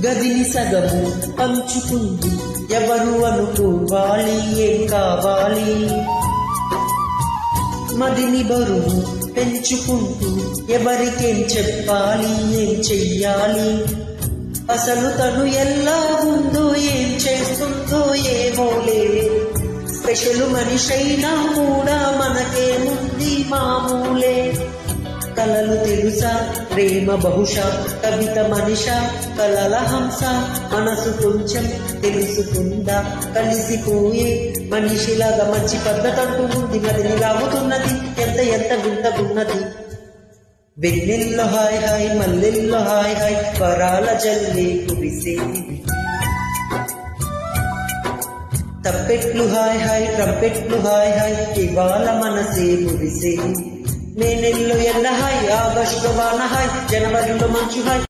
గదిని సగము పంచుకుంది ఎవరు అనుకోవాలి ఏం కావాలి. మదిని బరువు పెంచుకుంటూ ఎవరికేం చెప్పాలి ఏం చెయ్యాలి. అసలు తను ఎలా ఉందో ఏం చేస్తుందో ఏమోలే. స్పెషల్ మనిషైనా కూడా మనకేముంది మామూలే. కలలు తెలుసా ప్రేమ బహుశా కవిత మనిషా కలల హంస. మనసు కొంచెం తెలుసుకుందా కలిసిపోయే మనిషిలాగా మంచి పద్ధతి అంటూ ఉంది. మదిని రావుతున్నది ఎంత ఎంత వింతగున్నది. వెన్నెల్లో హాయ్ హాయ్ మల్లెల్లో హాయ్ హాయ్ వరాల జల్లే కురిసేది. తప్పెట్లు హాయ్ హాయ్ ట్రంపెట్లు హాయ్ హాయ్ ఇవాళ మనసే మురిసేది. మే నెలలో ఎండ హాయ్ ఆగస్టు వాన హాయ్ జనవరిలో మంచు హాయ్.